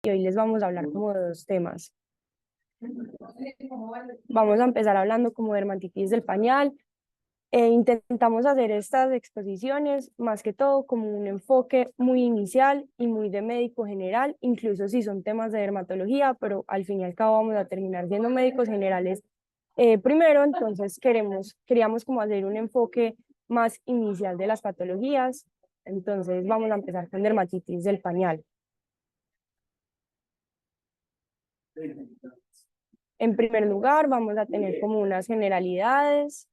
y hoy les vamos a hablar como de dos temas. Vamos a empezar hablando como de dermatitis del pañal. Intentamos hacer estas exposiciones más que todo como un enfoque muy inicial y muy de médico general, incluso si son temas de dermatología, pero al fin y al cabo vamos a terminar siendo médicos generales primero, entonces queríamos como hacer un enfoque más inicial de las patologías. Entonces vamos a empezar con dermatitis del pañal. En primer lugar, vamos a tener como unas generalidades,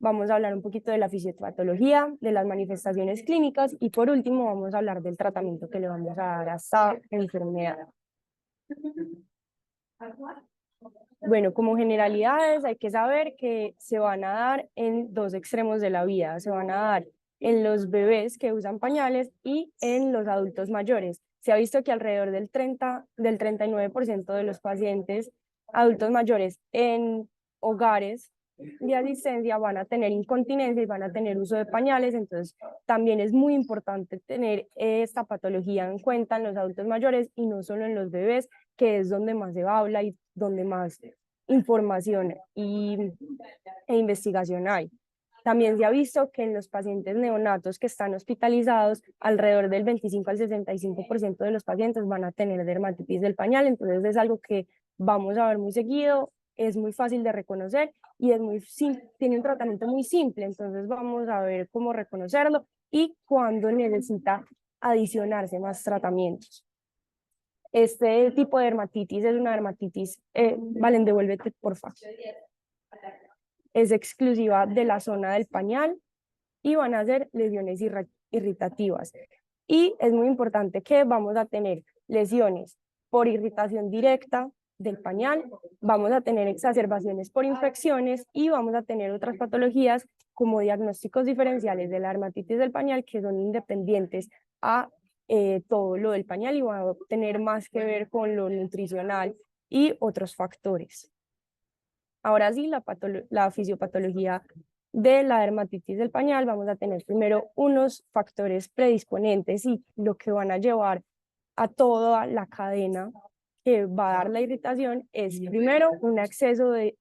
vamos a hablar un poquito de la fisiopatología, de las manifestaciones clínicas y por último vamos a hablar del tratamiento que le vamos a dar a esta enfermedad. Bueno, como generalidades hay que saber que se van a dar en dos extremos de la vida, se van a dar en los bebés que usan pañales y en los adultos mayores. Se ha visto que alrededor del 39% de los pacientes adultos mayores en hogares de asistencia van a tener incontinencia y van a tener uso de pañales, entonces también es muy importante tener esta patología en cuenta en los adultos mayores y no solo en los bebés, que es donde más se habla y donde más información e investigación hay. También se ha visto que en los pacientes neonatos que están hospitalizados, alrededor del 25 al 65% de los pacientes van a tener dermatitis del pañal, entonces es algo que vamos a ver muy seguido, es muy fácil de reconocer y tiene un tratamiento muy simple, entonces vamos a ver cómo reconocerlo y cuándo necesita adicionarse más tratamientos. Este tipo de dermatitis es una dermatitis, Valen, devuélvete, por favor. Es exclusiva de la zona del pañal y van a ser lesiones irritativas. Y es muy importante que vamos a tener lesiones por irritación directa del pañal, vamos a tener exacerbaciones por infecciones y vamos a tener otras patologías como diagnósticos diferenciales de la dermatitis del pañal que son independientes a todo lo del pañal y van a tener más que ver con lo nutricional y otros factores. Ahora sí, la fisiopatología de la dermatitis del pañal, vamos a tener primero unos factores predisponentes y lo que van a llevar a toda la cadena que va a dar la irritación es primero un exceso de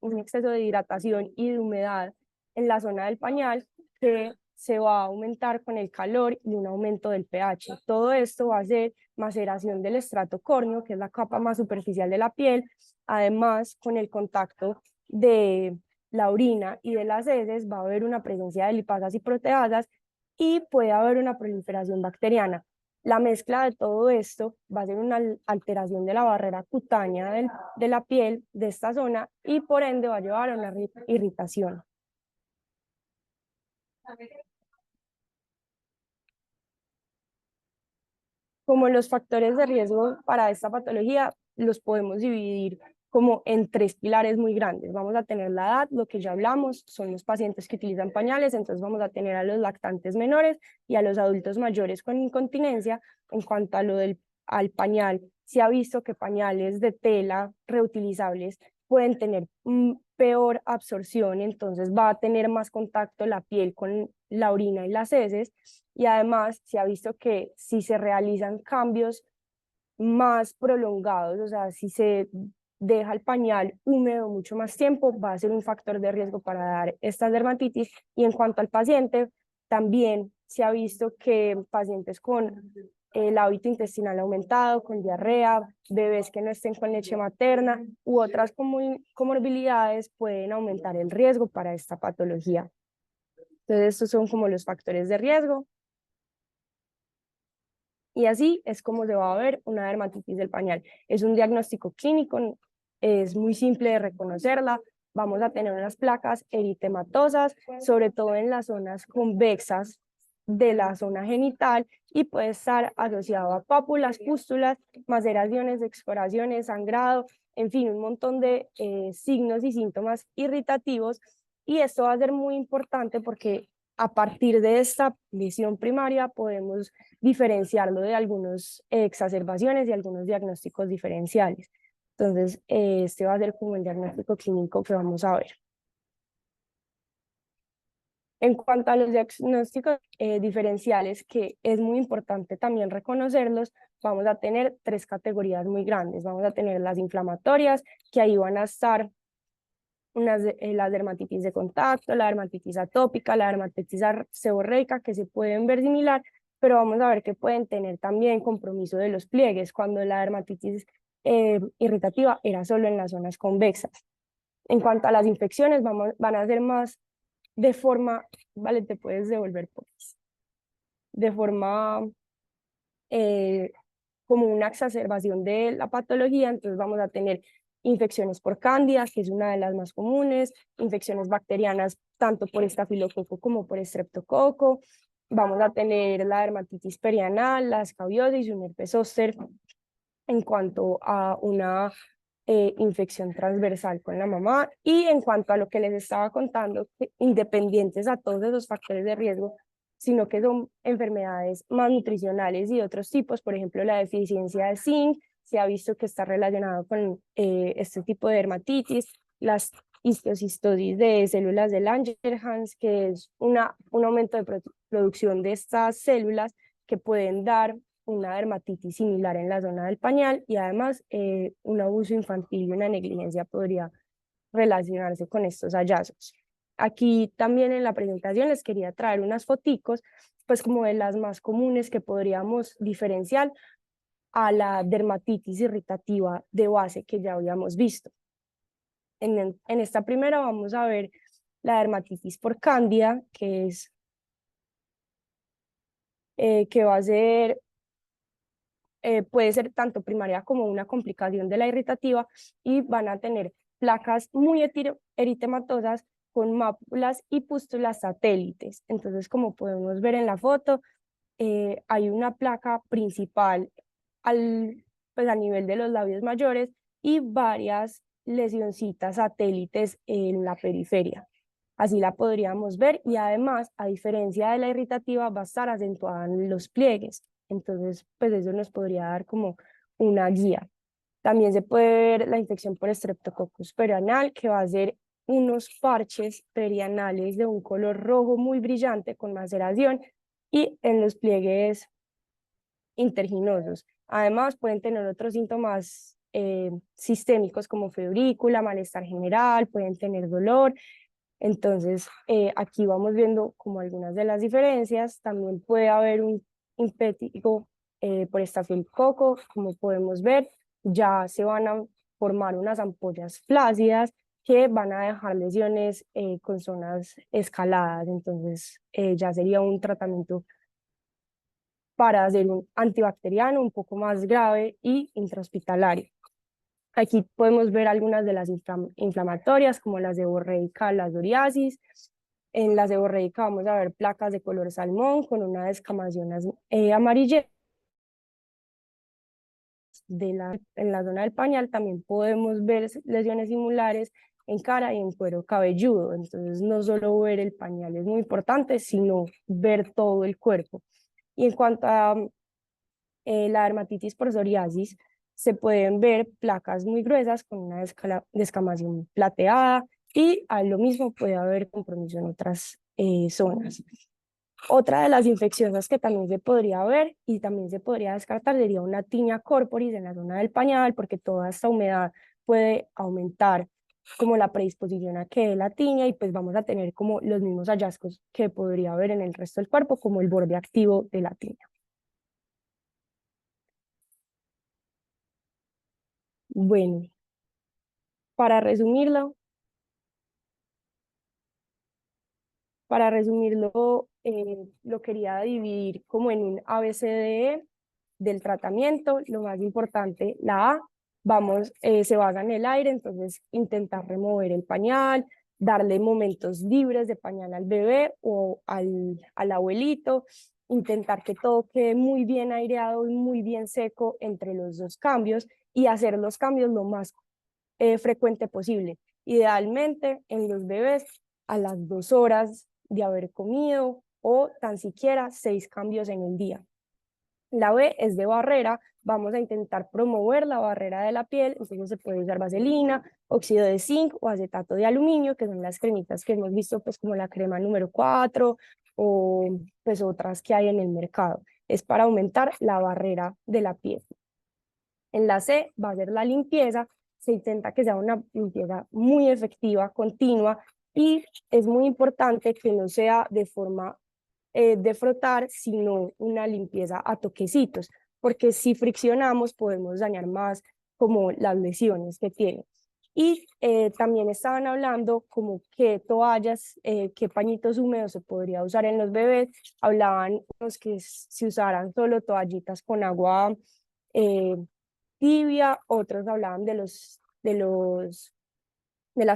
hidratación y de humedad en la zona del pañal que se va a aumentar con el calor y un aumento del pH. Todo esto va a ser maceración del estrato córneo, que es la capa más superficial de la piel, además con el contacto de la orina y de las heces va a haber una presencia de lipasas y proteasas y puede haber una proliferación bacteriana. La mezcla de todo esto va a ser una alteración de la barrera cutánea de la piel de esta zona y por ende va a llevar a una irritación. Como los factores de riesgo para esta patología los podemos dividir como en tres pilares muy grandes. Vamos a tener la edad, lo que ya hablamos, son los pacientes que utilizan pañales, entonces vamos a tener a los lactantes menores y a los adultos mayores con incontinencia. En cuanto a al pañal, se ha visto que pañales de tela reutilizables pueden tener peor absorción, entonces va a tener más contacto la piel con la orina y las heces, y además se ha visto que si se realizan cambios más prolongados, o sea, si se deja el pañal húmedo mucho más tiempo, va a ser un factor de riesgo para dar esta dermatitis. Y en cuanto al paciente, también se ha visto que pacientes con el hábito intestinal aumentado, con diarrea, bebés que no estén con leche materna u otras comorbilidades pueden aumentar el riesgo para esta patología. Entonces, estos son como los factores de riesgo. Y así es como se va a ver una dermatitis del pañal. Es un diagnóstico clínico, es muy simple de reconocerla. Vamos a tener unas placas eritematosas, sobre todo en las zonas convexas de la zona genital y puede estar asociado a pápulas, pústulas, maceraciones, exploraciones, sangrado, en fin, un montón de signos y síntomas irritativos. Y esto va a ser muy importante porque a partir de esta lesión primaria podemos diferenciarlo de algunas exacerbaciones y algunos diagnósticos diferenciales. Entonces, este va a ser como el diagnóstico clínico que vamos a ver. En cuanto a los diagnósticos diferenciales, que es muy importante también reconocerlos, vamos a tener tres categorías muy grandes. Vamos a tener las inflamatorias, que ahí van a estar la dermatitis de contacto, la dermatitis atópica, la dermatitis seborreica, que se pueden ver similar, pero vamos a ver que pueden tener también compromiso de los pliegues, cuando la dermatitis irritativa era solo en las zonas convexas. En cuanto a las infecciones, van a ser más de forma, vale, te puedes devolver, pues, de forma como una exacerbación de la patología. Entonces vamos a tener infecciones por cándida, que es una de las más comunes, infecciones bacterianas tanto por estafilococo como por estreptococo. Vamos a tener la dermatitis perianal, la escabiosis y un herpes zóster en cuanto a una infección transversal con la mamá. Y en cuanto a lo que les estaba contando, independientes a todos esos factores de riesgo, sino que son enfermedades más nutricionales y otros tipos, por ejemplo, la deficiencia de zinc, se ha visto que está relacionado con este tipo de dermatitis, las histocistosis de células de Langerhans, que es un aumento de producción de estas células que pueden dar una dermatitis similar en la zona del pañal, y además un abuso infantil y una negligencia podría relacionarse con estos hallazgos. Aquí también en la presentación les quería traer unas foticos, pues como de las más comunes que podríamos diferenciar a la dermatitis irritativa de base que ya habíamos visto. En esta primera vamos a ver la dermatitis por cándida, que va a ser puede ser tanto primaria como una complicación de la irritativa, y van a tener placas muy eritematosas con máculas y pústulas satélites. Entonces, como podemos ver en la foto, hay una placa principal pues a nivel de los labios mayores y varias lesioncitas satélites en la periferia. Así la podríamos ver, y además, a diferencia de la irritativa, va a estar acentuada en los pliegues. Entonces, pues eso nos podría dar como una guía. También se puede ver la infección por Streptococcus perianal, que va a ser unos parches perianales de un color rojo muy brillante con maceración y en los pliegues interginosos. Además, pueden tener otros síntomas sistémicos como febrícula, malestar general, pueden tener dolor. Entonces, aquí vamos viendo como algunas de las diferencias. También puede haber un impétigo por estafilococo, como podemos ver, ya se van a formar unas ampollas flácidas que van a dejar lesiones con zonas escaladas. Entonces, ya sería un tratamiento para hacer un antibacteriano un poco más grave y intrahospitalario. Aquí podemos ver algunas de las inflamatorias, como la seborreica, la psoriasis. En la seborreica vamos a ver placas de color salmón con una descamación amarilla. En la zona del pañal también podemos ver lesiones similares en cara y en cuero cabelludo. Entonces, no solo ver el pañal es muy importante, sino ver todo el cuerpo. Y en cuanto a la dermatitis por psoriasis, se pueden ver placas muy gruesas con una descamación plateada, y a lo mismo puede haber compromiso en otras zonas. Otra de las infecciones que también se podría ver y también se podría descartar sería una tinea corporis en la zona del pañal, porque toda esta humedad puede aumentar como la predisposición a que la tinea, y pues vamos a tener como los mismos hallazgos que podría haber en el resto del cuerpo, como el borde activo de la tinea. Bueno, para resumirlo, lo quería dividir como en un ABCDE del tratamiento. Lo más importante, la A, se basa en el aire, entonces intentar remover el pañal, darle momentos libres de pañal al bebé o al abuelito, intentar que todo quede muy bien aireado y muy bien seco entre los dos cambios, y hacer los cambios lo más frecuente posible. Idealmente en los bebés a las 2 horas de haber comido, o tan siquiera 6 cambios en el día. La B es de barrera. Vamos a intentar promover la barrera de la piel. Entonces se puede usar vaselina, óxido de zinc o acetato de aluminio, que son las cremitas que hemos visto, pues como la crema número 4 o pues otras que hay en el mercado. es para aumentar la barrera de la piel. En la C va a ser la limpieza, se intenta que sea una limpieza muy efectiva, continua, y es muy importante que no sea de forma de frotar, sino una limpieza a toquecitos, porque si friccionamos podemos dañar más como las lesiones que tiene. Y también estaban hablando como qué toallas, qué pañitos húmedos se podría usar en los bebés. Hablaban los que se usaran solo toallitas con agua eh, tibia, otros hablaban de las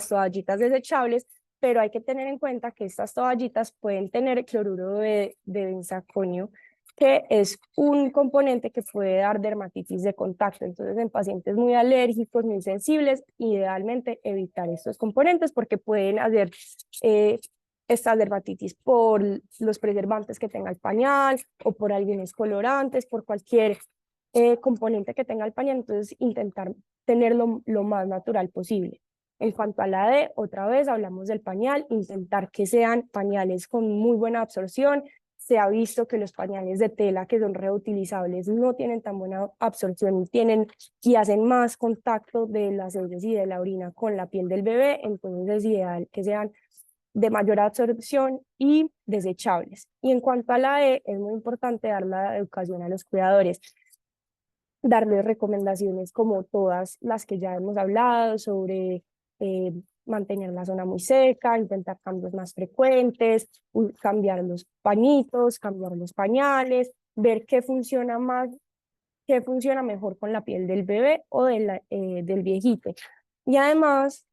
toallitas desechables, pero hay que tener en cuenta que estas toallitas pueden tener cloruro de benzaconio, que es un componente que puede dar dermatitis de contacto. Entonces, en pacientes muy alérgicos, muy sensibles, idealmente evitar estos componentes porque pueden hacer esta dermatitis por los preservantes que tenga el pañal o por algunos colorantes, por cualquier componente que tenga el pañal. Entonces, intentar tenerlo lo más natural posible. En cuanto a la D, otra vez hablamos del pañal, intentar que sean pañales con muy buena absorción. Se ha visto que los pañales de tela que son reutilizables no tienen tan buena absorción y hacen más contacto de las heces y de la orina con la piel del bebé, entonces es ideal que sean de mayor absorción y desechables. Y en cuanto a la E, es muy importante dar la educación a los cuidadores, darles recomendaciones como todas las que ya hemos hablado sobre eh, mantener la zona muy seca, intentar cambios más frecuentes, cambiar los pañitos, cambiar los pañales, ver qué funciona más, qué funciona mejor con la piel del bebé o del viejito. Y además,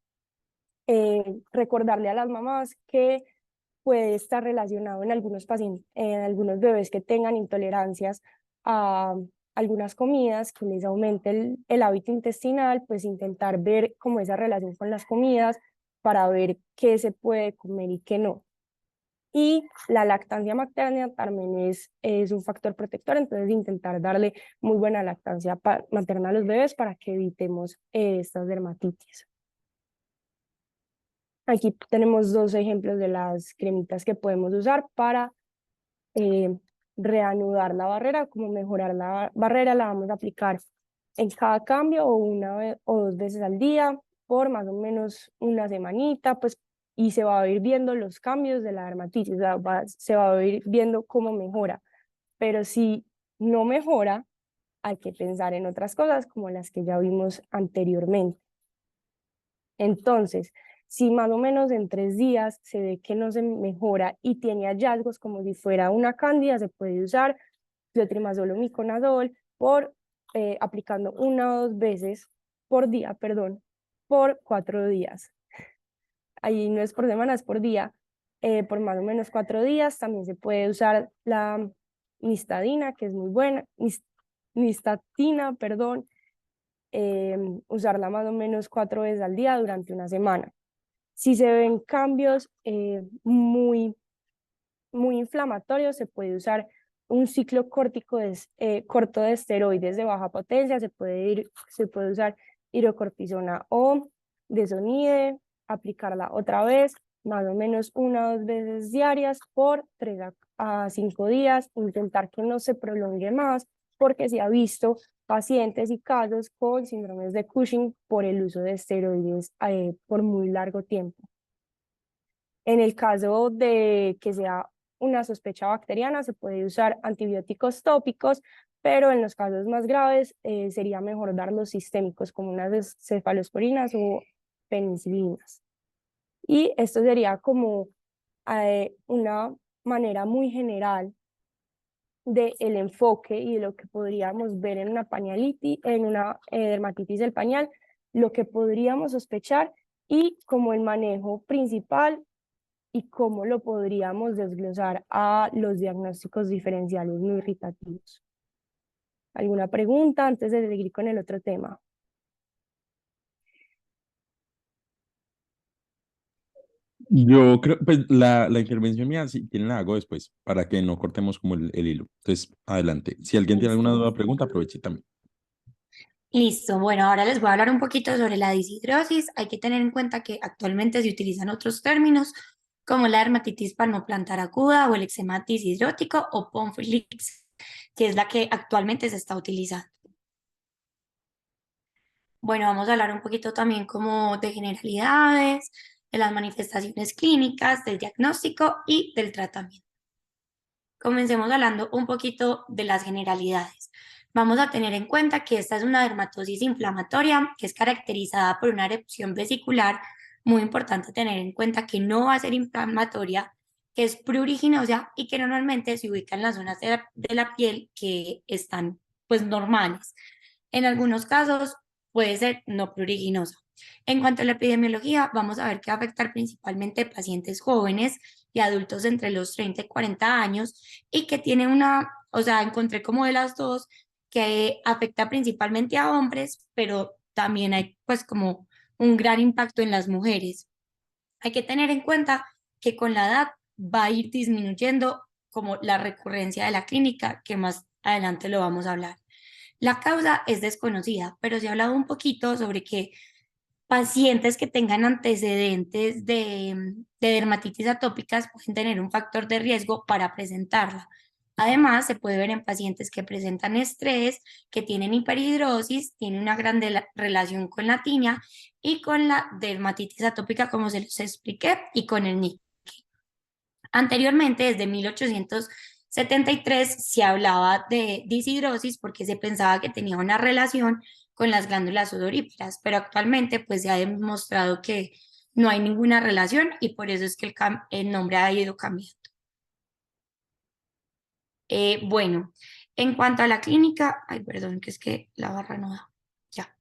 recordarle a las mamás que puede estar relacionado en algunos pacientes, en algunos bebés que tengan intolerancias a algunas comidas, que les aumente el hábito intestinal, pues intentar ver cómo esa relación con las comidas para ver qué se puede comer y qué no. Y la lactancia materna también es un factor protector, entonces intentar darle muy buena lactancia materna a los bebés para que evitemos estas dermatitis. Aquí tenemos dos ejemplos de las cremitas que podemos usar para eh, reanudar la barrera. Como mejorar la barrera la vamos a aplicar en cada cambio o una vez o dos veces al día por más o menos una semanita, pues, y se va a ir viendo los cambios de la dermatitis, o sea, se va a ir viendo cómo mejora. Pero si no mejora, hay que pensar en otras cosas como las que ya vimos anteriormente. Entonces, si más o menos en 3 días se ve que no se mejora y tiene hallazgos como si fuera una cándida, se puede usar clotrimazol o miconazol aplicando 1 o 2 veces por día, perdón, por 4 días. Ahí no es por semana, es por día. Por más o menos 4 días. También se puede usar la nistadina, que es muy buena, nistatina, perdón, usarla más o menos 4 veces al día durante una semana. Si se ven cambios muy inflamatorios, se puede usar un ciclo corto de esteroides de baja potencia, se puede usar hidrocortisona o desonide, aplicarla otra vez, más o menos 1 o 2 veces diarias por 3 a 5 días, intentar que no se prolongue más, porque se ha visto pacientes y casos con síndromes de Cushing por el uso de esteroides por muy largo tiempo. En el caso de que sea una sospecha bacteriana, se puede usar antibióticos tópicos, pero en los casos más graves sería mejor dar los sistémicos como unas cefalosporinas o penicilinas. Y esto sería como una manera muy general del enfoque y de lo que podríamos ver en una pañalitis, en una dermatitis del pañal, lo que podríamos sospechar y como el manejo principal y cómo lo podríamos desglosar a los diagnósticos diferenciales no irritativos. ¿Alguna pregunta antes de seguir con el otro tema? Yo creo, pues la intervención mía, si tiene la hago después, para que no cortemos como el hilo. Entonces, adelante. Si alguien tiene alguna Listo. duda o pregunta, aproveche también. Listo, bueno, ahora les voy a hablar un poquito sobre la dishidrosis. Hay que tener en cuenta que actualmente se utilizan otros términos como la dermatitis palmoplantar aguda o el eczema dishidrótico o POMFLIX. que es la que actualmente se está utilizando. Bueno, vamos a hablar un poquito también como de generalidades, de las manifestaciones clínicas, del diagnóstico y del tratamiento. Comencemos hablando un poquito de las generalidades. Vamos a tener en cuenta que esta es una dermatosis inflamatoria que es caracterizada por una erupción vesicular. Muy importante tener en cuenta que no va a ser inflamatoria, que es pruriginosa y que normalmente se ubica en las zonas de la piel que están pues normales. En algunos casos puede ser no pruriginosa. En cuanto a la epidemiología, vamos a ver que va a afectar principalmente pacientes jóvenes y adultos entre los 30 y 40 años y que tiene una, o sea, encontré como de las dos que afecta principalmente a hombres, pero también hay pues como un gran impacto en las mujeres. Hay que tener en cuenta que con la edad va a ir disminuyendo como la recurrencia de la clínica, que más adelante lo vamos a hablar. La causa es desconocida, pero se ha hablado un poquito sobre que pacientes que tengan antecedentes de dermatitis atópicas pueden tener un factor de riesgo para presentarla. Además, se puede ver en pacientes que presentan estrés, que tienen hiperhidrosis, tienen una gran relación con la tiña y con la dermatitis atópica, como se los expliqué, y con el NIC. Anteriormente, desde 1873, se hablaba de disidrosis porque se pensaba que tenía una relación con las glándulas sudoríparas, pero actualmente pues se ha demostrado que no hay ninguna relación y por eso es que el nombre ha ido cambiando. Bueno, en cuanto a la clínica, ay, perdón, que es que la barra no da. Ya.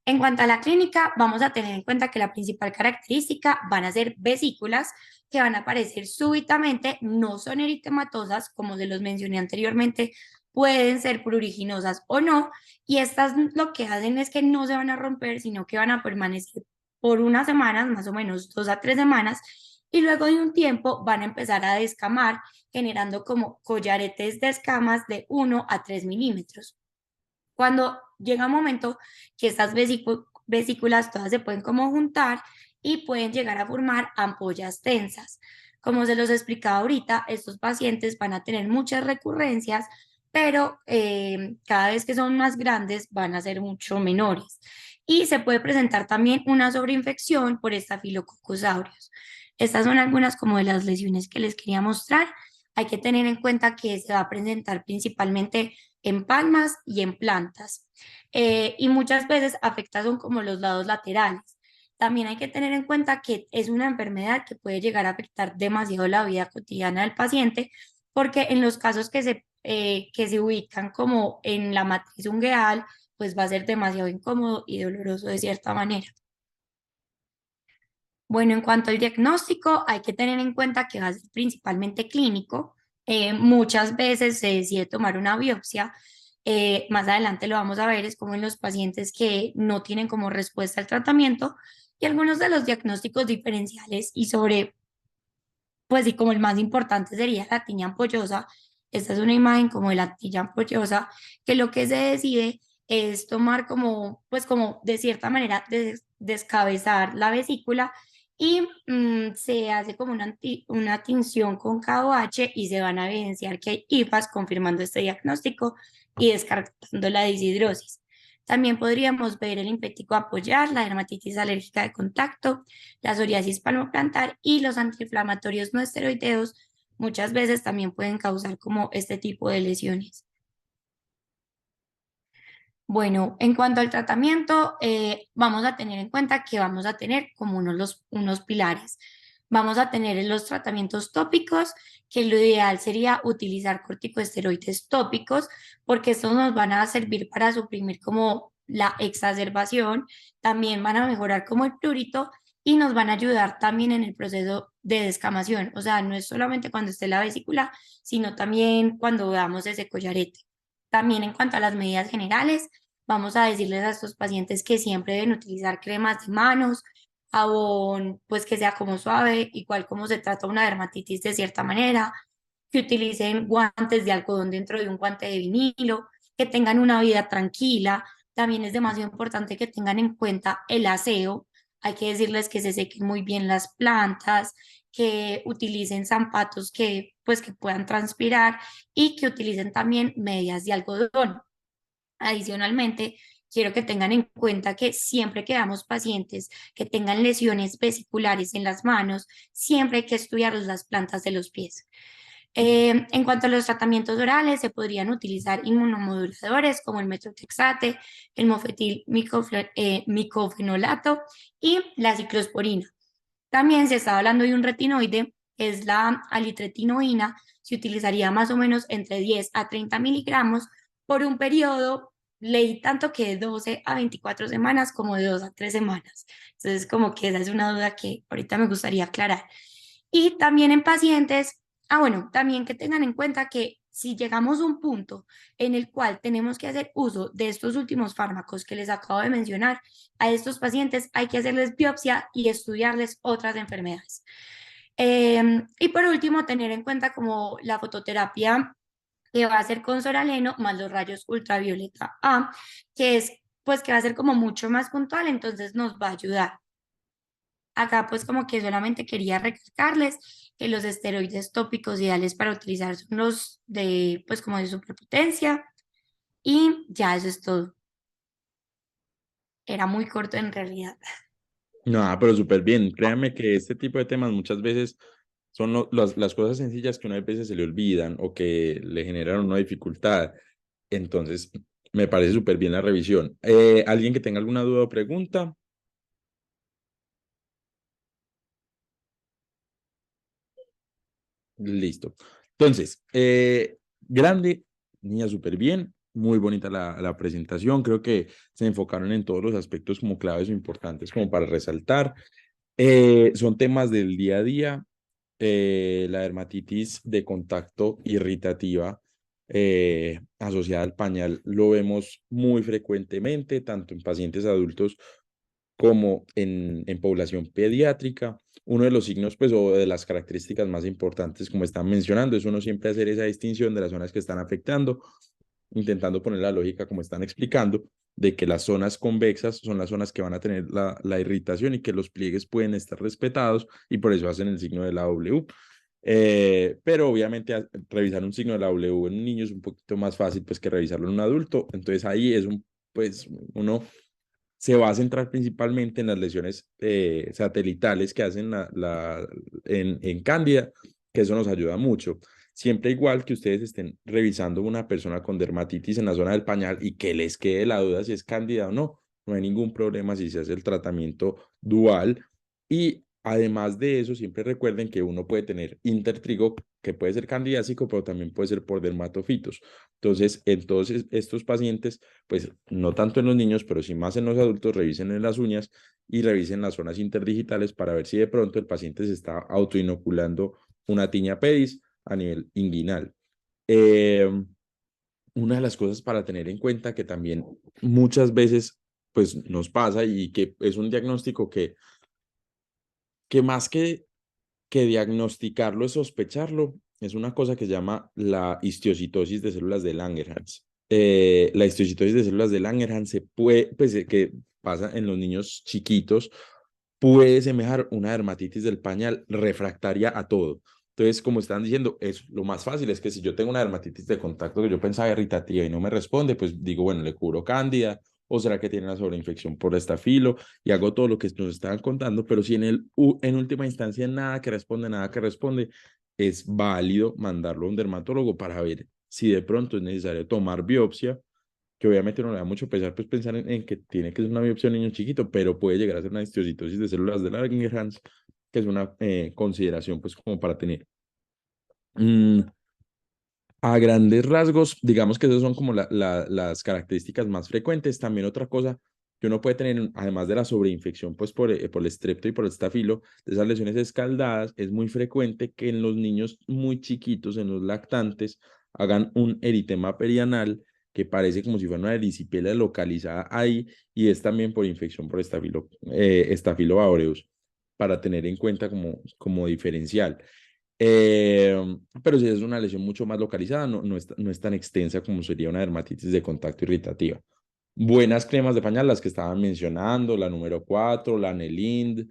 En cuanto a la clínica, vamos a tener en cuenta que la principal característica van a ser vesículas que van a aparecer súbitamente, no son eritematosas, como se los mencioné anteriormente, pueden ser pruriginosas o no, y estas lo que hacen es que no se van a romper, sino que van a permanecer por unas semanas, más o menos 2 a 3 semanas, y luego de un tiempo van a empezar a descamar, generando como collaretes de escamas de 1 a 3 milímetros. Cuando llega un momento que estas vesículas todas se pueden como juntar y pueden llegar a formar ampollas tensas. Como se los explicaba ahorita, estos pacientes van a tener muchas recurrencias, pero cada vez que son más grandes van a ser mucho menores. Y se puede presentar también una sobreinfección por Staphylococcus aureus. Estas son algunas como de las lesiones que les quería mostrar. Hay que tener en cuenta que se va a presentar principalmente en palmas y en plantas. Y muchas veces afecta son como los lados laterales. También hay que tener en cuenta que es una enfermedad que puede llegar a afectar demasiado la vida cotidiana del paciente, porque en los casos que se ubican como en la matriz ungueal, pues va a ser demasiado incómodo y doloroso de cierta manera. Bueno, en cuanto al diagnóstico, hay que tener en cuenta que va a ser principalmente clínico. Muchas veces se decide tomar una biopsia. Más adelante lo vamos a ver, es como en los pacientes que no tienen como respuesta al tratamiento y algunos de los diagnósticos diferenciales y sobre, pues y como el más importante sería la tiña ampollosa. Esta es una imagen como de la tiña ampollosa, que lo que se decide es tomar como, pues como de cierta manera descabezar la vesícula y se hace como una tinción con KOH y se van a evidenciar que hay hifas confirmando este diagnóstico y descartando la disidrosis. También podríamos ver el impético apoyar, la dermatitis alérgica de contacto, la psoriasis palmoplantar y los antiinflamatorios no esteroideos muchas veces también pueden causar como este tipo de lesiones. Bueno, en cuanto al tratamiento, vamos a tener en cuenta que vamos a tener como unos pilares. Vamos a tener los tratamientos tópicos, que lo ideal sería utilizar corticosteroides tópicos, porque estos nos van a servir para suprimir como la exacerbación, también van a mejorar como el prurito y nos van a ayudar también en el proceso de descamación. O sea, no es solamente cuando esté la vesícula, sino también cuando veamos ese collarete. También en cuanto a las medidas generales, vamos a decirles a estos pacientes que siempre deben utilizar cremas de manos, jabón, pues que sea como suave, igual como se trata una dermatitis de cierta manera, que utilicen guantes de algodón dentro de un guante de vinilo, que tengan una vida tranquila. También es demasiado importante que tengan en cuenta el aseo. Hay que decirles que se sequen muy bien las plantas, que utilicen zapatos que, pues, que puedan transpirar y que utilicen también medias de algodón. Adicionalmente, quiero que tengan en cuenta que siempre que damos pacientes que tengan lesiones vesiculares en las manos, siempre hay que estudiar las plantas de los pies. En cuanto a los tratamientos orales, se podrían utilizar inmunomoduladores como el metotrexate, el mofetil micofenolato y la ciclosporina. También se está hablando de un retinoide, que es la alitretinoína. Se utilizaría más o menos entre 10 a 30 miligramos por un periodo, leí tanto que de 12 a 24 semanas como de 2 a 3 semanas. Entonces, como que esa es una duda que ahorita me gustaría aclarar. Y también en pacientes, bueno, también que tengan en cuenta que si llegamos a un punto en el cual tenemos que hacer uso de estos últimos fármacos que les acabo de mencionar, a estos pacientes hay que hacerles biopsia y estudiarles otras enfermedades. Y por último, tener en cuenta como la fototerapia que va a ser con soraleno más los rayos ultravioleta A, que es pues que va a ser como mucho más puntual, entonces nos va a ayudar. Acá pues como que solamente quería recalcarles que los esteroides tópicos ideales para utilizar son los de pues como de superpotencia y ya eso es todo. Era muy corto en realidad. No, pero súper bien. Créanme que este tipo de temas muchas veces son las cosas sencillas que una veces se le olvidan o que le generan una dificultad. Entonces, me parece súper bien la revisión. ¿Alguien que tenga alguna duda o pregunta? Listo. Entonces, grande, niña, súper bien. Muy bonita la presentación. Creo que se enfocaron en todos los aspectos como claves o importantes como para resaltar. Son temas del día a día. La dermatitis de contacto irritativa asociada al pañal lo vemos muy frecuentemente, tanto en pacientes adultos como en población pediátrica. Uno de los signos, pues, o de las características más importantes, como están mencionando, es uno siempre hacer esa distinción de las zonas que están afectando, intentando poner la lógica, como están explicando, de que las zonas convexas son las zonas que van a tener la irritación y que los pliegues pueden estar respetados y por eso hacen el signo de la W. Pero obviamente revisar un signo de la W en un niño es un poquito más fácil pues que revisarlo en un adulto. Entonces ahí es pues uno se va a centrar principalmente en las lesiones satelitales que hacen en Cándida, que eso nos ayuda mucho. Siempre igual que ustedes estén revisando una persona con dermatitis en la zona del pañal y que les quede la duda si es Cándida o no, no hay ningún problema si se hace el tratamiento dual. Y además de eso, siempre recuerden que uno puede tener intertrigo, que puede ser candidiásico, pero también puede ser por dermatofitos. Entonces, en todos estos pacientes, pues no tanto en los niños, pero sí más en los adultos, revisen en las uñas y revisen las zonas interdigitales para ver si de pronto el paciente se está autoinoculando una tiña pedis a nivel inguinal. Una de las cosas para tener en cuenta que también muchas veces pues nos pasa y que es un diagnóstico que más que diagnosticarlo es sospecharlo, es una cosa que se llama la histiocytosis de células de Langerhans. La histiocytosis de células de Langerhans se puede, pues, que pasa en los niños chiquitos, puede semejar una dermatitis del pañal refractaria a todo. Entonces, como están diciendo, lo más fácil es que si yo tengo una dermatitis de contacto que yo pensaba irritativa y no me responde, pues digo, bueno, le cubro cándida, o será que tiene una sobreinfección por estafilo y hago todo lo que nos estaban contando, pero si en última instancia nada que responde, es válido mandarlo a un dermatólogo para ver si de pronto es necesario tomar biopsia, que obviamente no le da mucho pesar pues pensar en que tiene que ser una biopsia a un niño chiquito, pero puede llegar a ser una histiocytosis de células de Langerhans, que es una consideración pues como para tener. A grandes rasgos, digamos que esas son como las características más frecuentes. También otra cosa que uno puede tener, además de la sobreinfección pues por el estrepto y por el estafilo, de esas lesiones escaldadas, es muy frecuente que en los niños muy chiquitos, en los lactantes, hagan un eritema perianal que parece como si fuera una erisipela localizada ahí y es también por infección por estafilo aureus, para tener en cuenta como diferencial. Pero si es una lesión mucho más localizada, no es tan extensa como sería una dermatitis de contacto irritativa. Buenas cremas de pañal, las que estaban mencionando, la número 4, la Nelind,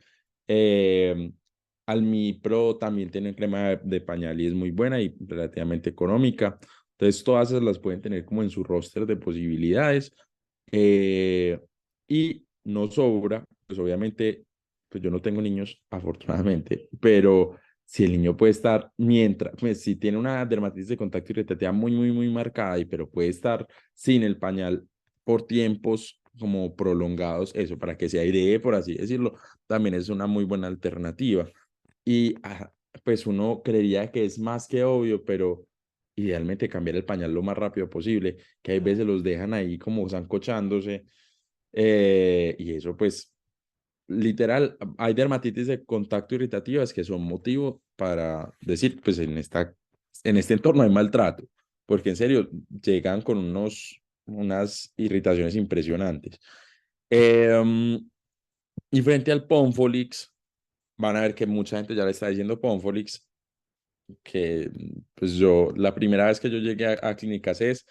Almipro también tiene crema de pañal y es muy buena y relativamente económica. Entonces, todas esas las pueden tener como en su roster de posibilidades. Eh, y no sobra, pues obviamente, pues yo no tengo niños, afortunadamente, pero si el niño puede estar, mientras, pues si tiene una dermatitis de contacto irritativa muy marcada, pero puede estar sin el pañal por tiempos como prolongados, eso, para que se airee, por así decirlo, también es una muy buena alternativa. Y pues uno creería que es más que obvio, pero idealmente cambiar el pañal lo más rápido posible, que hay veces los dejan ahí como zancochándose, y eso pues literal, hay dermatitis de contacto irritativas que son motivo para decir, pues en este entorno hay maltrato, porque en serio llegan con unas irritaciones impresionantes. Y frente al Ponfolix, van a ver que mucha gente ya le está diciendo Ponfolix, que pues yo, la primera vez que yo llegué a Clínica CES,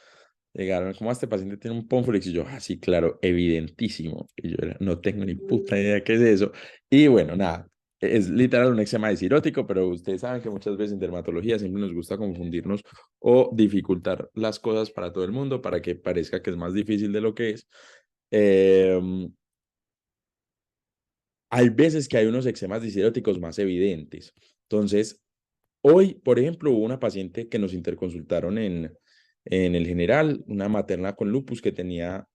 llegaron como este paciente tiene un Ponfolix y yo, sí, claro, evidentísimo. Y yo no tengo ni puta idea qué es eso. Y bueno, nada, es literal un eczema discirótico, pero ustedes saben que muchas veces en dermatología siempre nos gusta confundirnos o dificultar las cosas para todo el mundo para que parezca que es más difícil de lo que es. Hay veces que hay unos eczemas disciróticos más evidentes. Entonces, hoy, por ejemplo, hubo una paciente que nos interconsultaron en el general, una materna con lupus que tenía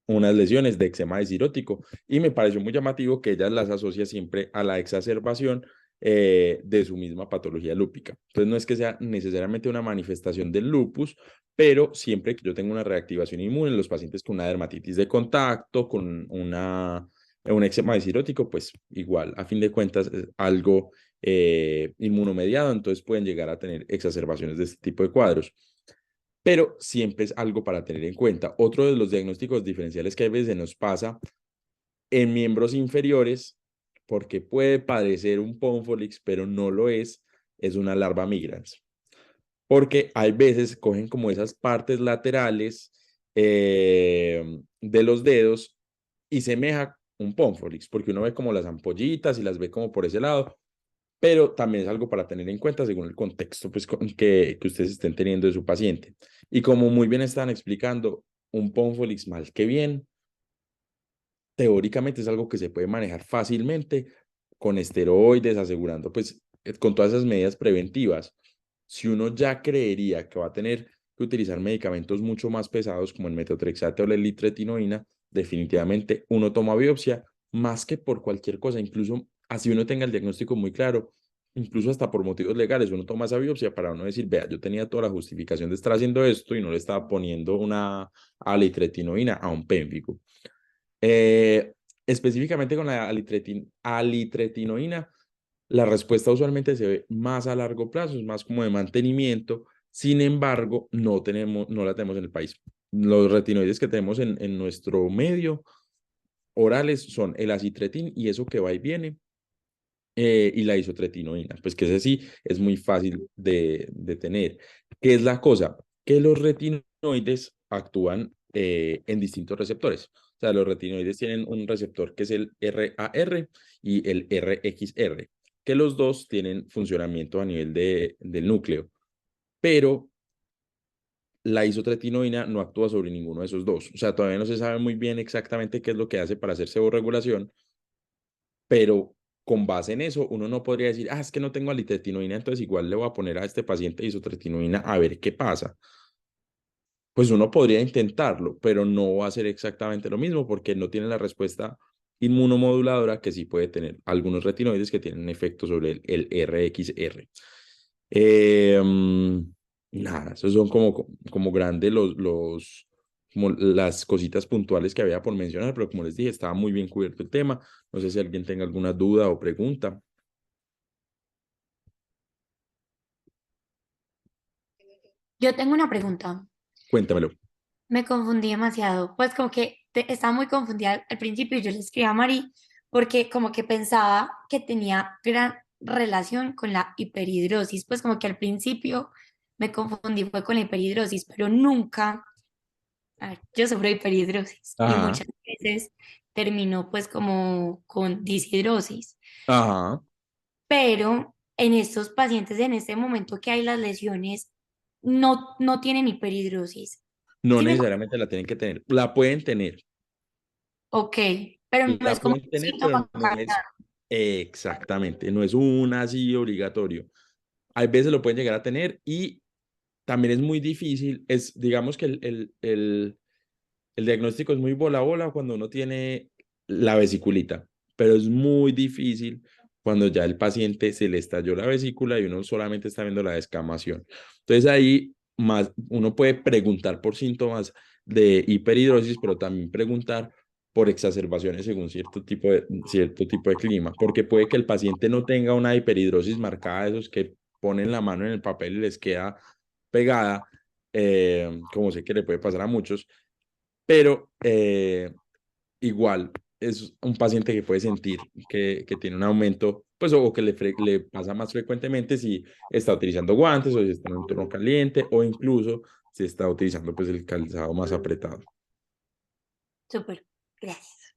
unas lesiones de eczema discirótico y me pareció muy llamativo que ella las asocia siempre a la exacerbación de su misma patología lúpica. Entonces no es que sea necesariamente una manifestación del lupus, pero siempre que yo tengo una reactivación inmune en los pacientes con una dermatitis de contacto, con un eczema discirótico, pues igual, a fin de cuentas, es algo inmunomediado, entonces pueden llegar a tener exacerbaciones de este tipo de cuadros. Pero siempre es algo para tener en cuenta. Otro de los diagnósticos diferenciales que a veces nos pasa en miembros inferiores, porque puede parecer un Ponfolix, pero no lo es una larva migrans. Porque hay veces cogen como esas partes laterales de los dedos y semeja un Ponfolix, porque uno ve como las ampollitas y las ve como por ese lado, pero también es algo para tener en cuenta según el contexto pues, que ustedes estén teniendo de su paciente. Y como muy bien están explicando, un Ponfolix mal que bien, teóricamente es algo que se puede manejar fácilmente con esteroides, asegurando pues con todas esas medidas preventivas. Si uno ya creería que va a tener que utilizar medicamentos mucho más pesados como el metotrexato o la litretinoína, definitivamente uno toma biopsia más que por cualquier cosa, incluso así uno tenga el diagnóstico muy claro, incluso hasta por motivos legales, uno toma esa biopsia para uno decir, vea, yo tenía toda la justificación de estar haciendo esto y no le estaba poniendo una alitretinoína a un pénfico. Eh, Específicamente con la alitretinoína, la respuesta usualmente se ve más a largo plazo, es más como de mantenimiento. Sin embargo, no la tenemos en el país. Los retinoides que tenemos en nuestro medio orales son el acitretin y eso que va y viene, y la isotretinoína, pues que ese sí es muy fácil de tener. ¿Qué es la cosa? Que los retinoides actúan en distintos receptores. O sea, los retinoides tienen un receptor que es el RAR y el RXR, que los dos tienen funcionamiento a nivel del núcleo, pero la isotretinoína no actúa sobre ninguno de esos dos. O sea, todavía no se sabe muy bien exactamente qué es lo que hace para hacer seborregulación, pero con base en eso, uno no podría decir, es que no tengo alitretinoína, entonces igual le voy a poner a este paciente isotretinoína a ver qué pasa. Pues uno podría intentarlo, pero no va a ser exactamente lo mismo porque no tiene la respuesta inmunomoduladora que sí puede tener algunos retinoides que tienen efecto sobre el RXR. Eh, Nada, esos son como grandes como las cositas puntuales que había por mencionar, pero como les dije, estaba muy bien cubierto el tema. No sé si alguien tenga alguna duda o pregunta. Yo tengo una pregunta. Cuéntamelo. Me confundí demasiado. Pues como que estaba muy confundida al principio y yo le escribí a Mari porque como que pensaba que tenía gran relación con la hiperhidrosis. Pues como que al principio me confundí fue con la hiperhidrosis, pero nunca, a ver, yo sufro de hiperhidrosis y Ajá, muchas veces termino pues como con dishidrosis. ajá. pero en estos pacientes en este momento que hay las lesiones no tienen hiperhidrosis. No ¿Sí me necesariamente la tienen que tener, la pueden tener, Ok, pero no la es como pueden un tener, pero síntoma no es cardíaco. exactamente, no es un así obligatorio. Hay veces lo pueden llegar a tener y también es muy difícil, digamos que el diagnóstico es muy bola a bola cuando uno tiene la vesiculita, pero es muy difícil cuando ya el paciente se le estalló la vesícula y uno solamente está viendo la descamación. Entonces ahí más uno puede preguntar por síntomas de hiperhidrosis, pero también preguntar por exacerbaciones según cierto tipo de clima, porque puede que el paciente no tenga una hiperhidrosis marcada, esos que ponen la mano en el papel y les queda pegada, como sé que le puede pasar a muchos, pero igual es un paciente que puede sentir que tiene un aumento, pues o que le pasa más frecuentemente si está utilizando guantes o si está en un entorno caliente o incluso si está utilizando pues el calzado más apretado. Súper, gracias.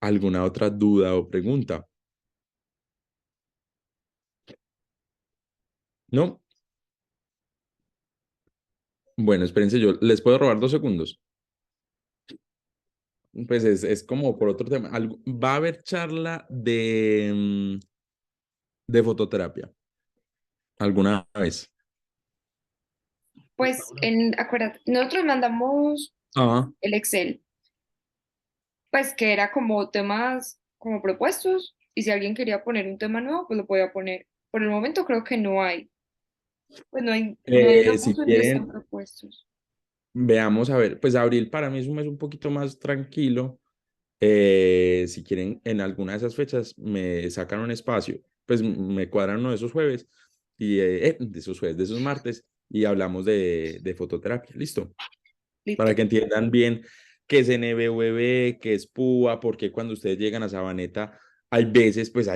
¿Alguna otra duda o pregunta? ¿No? Bueno, espérense, yo les puedo robar 2 segundos. Pues es como por otro tema. Va a haber charla de fototerapia alguna vez. Pues acuérdate, nosotros mandamos Ajá. el Excel, pues que era como temas como propuestos, y si alguien quería poner un tema nuevo, pues lo podía poner. Por el momento creo que no hay, pues no hay una Si función donde están quieren, propuestos. veamos, a ver, pues abril para mí es un mes un poquito más tranquilo. Si quieren, en alguna de esas fechas me sacan un espacio, pues me cuadran uno de esos jueves de esos jueves, de esos martes y hablamos de fototerapia. ¿Listo? Para Listo. que entiendan bien qué es NBVB, qué es PUA, porque cuando ustedes llegan a Sabaneta, hay veces, pues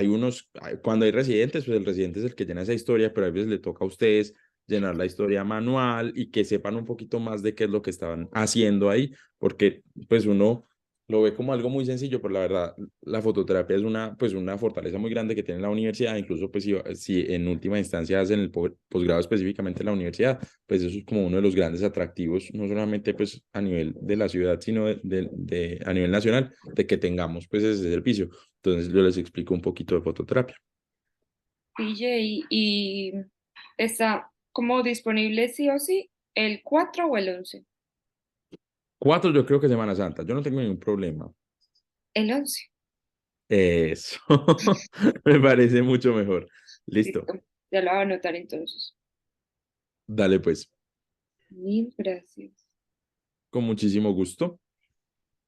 cuando hay residentes, pues el residente es el que llena esa historia, pero a veces le toca a ustedes llenar la historia manual y que sepan un poquito más de qué es lo que estaban haciendo ahí, porque pues uno lo ve como algo muy sencillo, pero la verdad, la fototerapia es pues una fortaleza muy grande que tiene la universidad, incluso pues si en última instancia hacen el posgrado específicamente en la universidad, pues eso es como uno de los grandes atractivos, no solamente pues a nivel de la ciudad, sino a nivel nacional, de que tengamos pues ese servicio. Entonces yo les explico un poquito de fototerapia. PJ, y está como disponible sí o sí el 4 o el 11. 4, yo creo que Semana Santa, yo no tengo ningún problema. El 11. Eso, me parece mucho mejor. Listo, Listo. Ya lo voy a anotar entonces. dale pues, Mil gracias. con muchísimo gusto.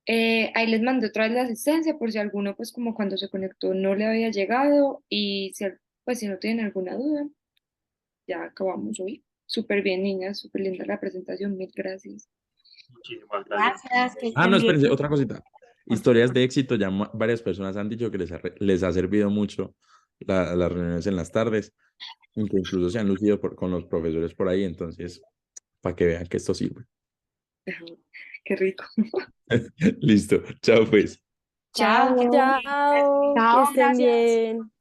Ahí les mandé otra vez la asistencia por si alguno, pues como cuando se conectó no le había llegado, y pues si no tienen alguna duda, ya acabamos hoy. Súper bien, niñas, súper linda la presentación, mil gracias. Gracias, que Ah, estén no, bien. espérense, otra cosita. Historias de éxito, ya varias personas han dicho que les ha servido mucho las reuniones en las tardes, y que incluso se han lucido con los profesores por ahí, entonces, para que vean que esto sirve. Qué rico. Listo, chao pues. Chao, que estén bien. Chao, que Chao, estén gracias. bien.